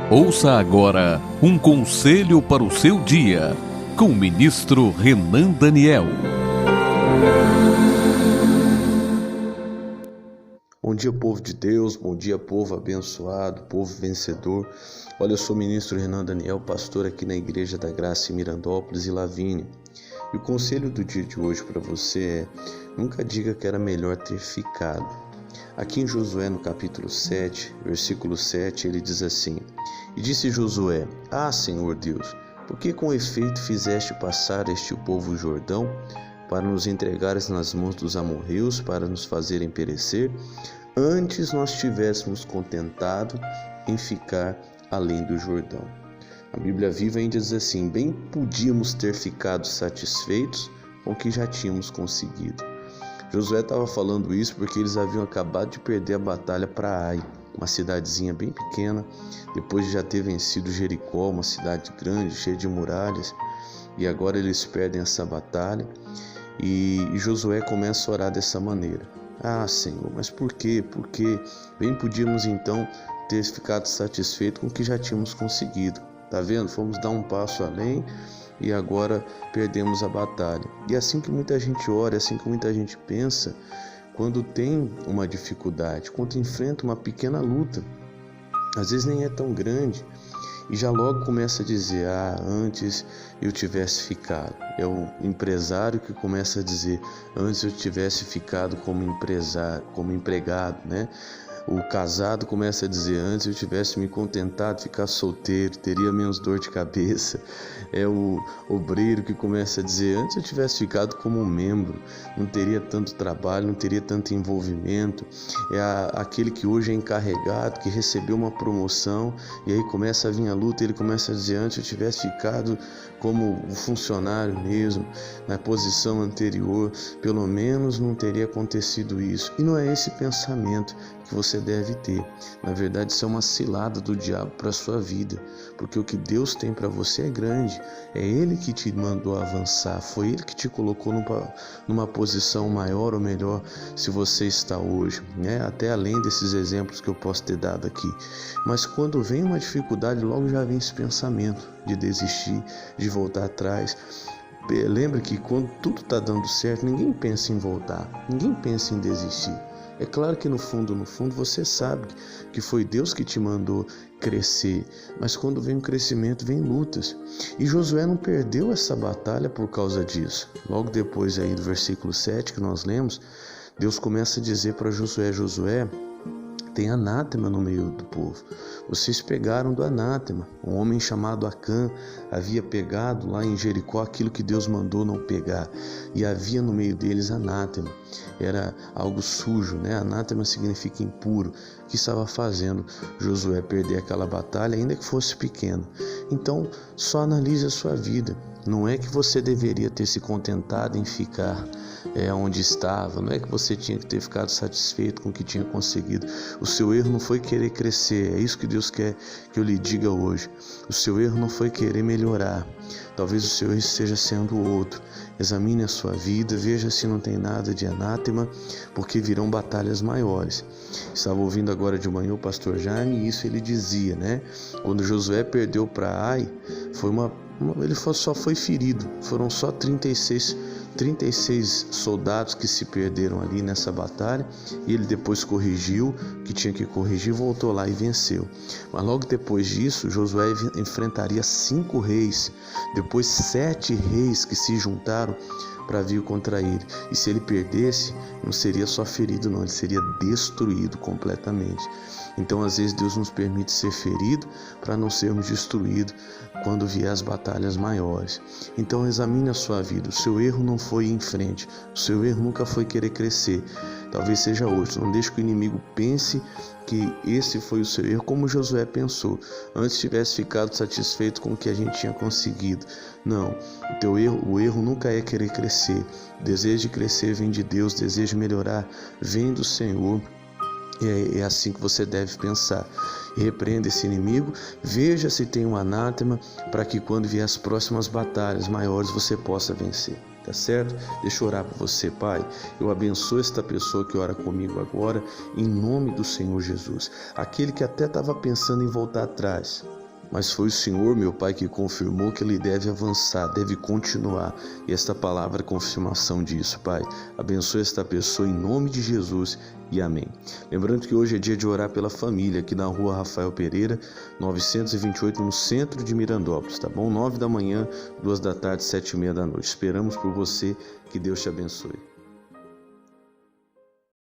Ouça agora um conselho para o seu dia, com o ministro Renan Daniel. Bom dia, povo de Deus, bom dia, povo abençoado, povo vencedor. Olha, eu sou o ministro Renan Daniel, pastor aqui na Igreja da Graça em Mirandópolis e Lavínea. E o conselho do dia de hoje para você é: nunca diga que era melhor ter ficado. Aqui em Josué, no capítulo 7, versículo 7, ele diz assim: E disse Josué: Ah, Senhor Deus, por que com efeito fizeste passar este povo o Jordão, para nos entregares nas mãos dos amorreus, para nos fazerem perecer? Antes nós tivéssemos contentado em ficar além do Jordão. A Bíblia Viva ainda diz assim: bem podíamos ter ficado satisfeitos com o que já tínhamos conseguido. Josué estava falando isso porque eles haviam acabado de perder a batalha para Ai, uma cidadezinha bem pequena, depois de já ter vencido Jericó, uma cidade grande, cheia de muralhas, e agora eles perdem essa batalha. E Josué começa a orar dessa maneira: Ah, Senhor, mas por quê? Porque bem podíamos então ter ficado satisfeitos com o que já tínhamos conseguido. Tá vendo? Fomos dar um passo além e agora perdemos a batalha. E é assim que muita gente ora, é assim que muita gente pensa quando tem uma dificuldade, quando enfrenta uma pequena luta. Às vezes nem é tão grande e já logo começa a dizer: ah, antes eu tivesse ficado. É o empresário que começa a dizer: antes eu tivesse ficado como empresário, como empregado, né? O casado começa a dizer: antes eu tivesse me contentado de ficar solteiro, teria menos dor de cabeça. É o obreiro que começa a dizer: antes eu tivesse ficado como um membro, não teria tanto trabalho, não teria tanto envolvimento. É aquele que hoje é encarregado, que recebeu uma promoção, e aí começa a vir a luta, ele começa a dizer: antes eu tivesse ficado como o funcionário mesmo, na posição anterior, pelo menos não teria acontecido isso. E não é esse pensamento que você deve ter. Na verdade, isso é uma cilada do diabo para a sua vida, porque o que Deus tem para você é grande. É Ele que te mandou avançar, foi Ele que te colocou numa posição maior ou melhor se você está hoje, né? Até além desses exemplos que eu posso ter dado aqui. Mas quando vem uma dificuldade, logo já vem esse pensamento de desistir, de voltar atrás. Lembre que quando tudo está dando certo, ninguém pensa em voltar, ninguém pensa em desistir. É claro que no fundo você sabe que foi Deus que te mandou crescer, mas quando vem um crescimento, vem lutas. E Josué não perdeu essa batalha por causa disso. Logo depois aí do versículo 7 que nós lemos, Deus começa a dizer para Josué: Josué, tem anátema no meio do povo. Vocês pegaram do anátema. Um homem chamado Acã havia pegado lá em Jericó aquilo que Deus mandou não pegar. E havia no meio deles anátema. Era algo sujo, né? Anátema significa impuro. O que estava fazendo Josué perder aquela batalha, ainda que fosse pequeno? Então, só analise a sua vida. Não é que você deveria ter se contentado em ficar onde estava, não é que você tinha que ter ficado satisfeito com o que tinha conseguido. O seu erro não foi querer crescer, é isso que Deus quer que eu lhe diga hoje. O seu erro não foi querer melhorar, talvez o seu erro esteja sendo outro. Examine a sua vida, veja se não tem nada de anátema, porque virão batalhas maiores. Estava ouvindo agora de manhã o pastor Jaime, e isso ele dizia, né? Quando Josué perdeu para Ai, ele só foi ferido, foram só 36 soldados que se perderam ali nessa batalha, e ele depois corrigiu o que tinha que corrigir, voltou lá e venceu. Mas logo depois disso, Josué enfrentaria 5 reis, depois 7 reis que se juntaram para vir contra ele. E se ele perdesse, não seria só ferido não, ele seria destruído completamente. Então às vezes Deus nos permite ser ferido para não sermos destruídos quando vier as batalhas maiores. Então examine a sua vida. O seu erro não foi ir em frente, o seu erro nunca foi querer crescer. Talvez seja hoje. Não deixe que o inimigo pense que esse foi o seu erro, como Josué pensou. Antes tivesse ficado satisfeito com o que a gente tinha conseguido. Não, o erro nunca é querer crescer. O desejo de crescer vem de Deus, o desejo de melhorar vem do Senhor. É assim que você deve pensar. E repreenda esse inimigo, veja se tem um anátema, para que quando vier as próximas batalhas maiores você possa vencer. Tá certo? Deixa eu orar por você, Pai. Eu abençoo esta pessoa que ora comigo agora, em nome do Senhor Jesus. Aquele que até estava pensando em voltar atrás, mas foi o Senhor, meu Pai, que confirmou que ele deve avançar, deve continuar. E esta palavra é confirmação disso, Pai. Abençoe esta pessoa em nome de Jesus e amém. Lembrando que hoje é dia de orar pela família, aqui na rua Rafael Pereira, 928, no centro de Mirandópolis, tá bom? 9 da manhã, 2 da tarde, 7h30 da noite. Esperamos por você, que Deus te abençoe.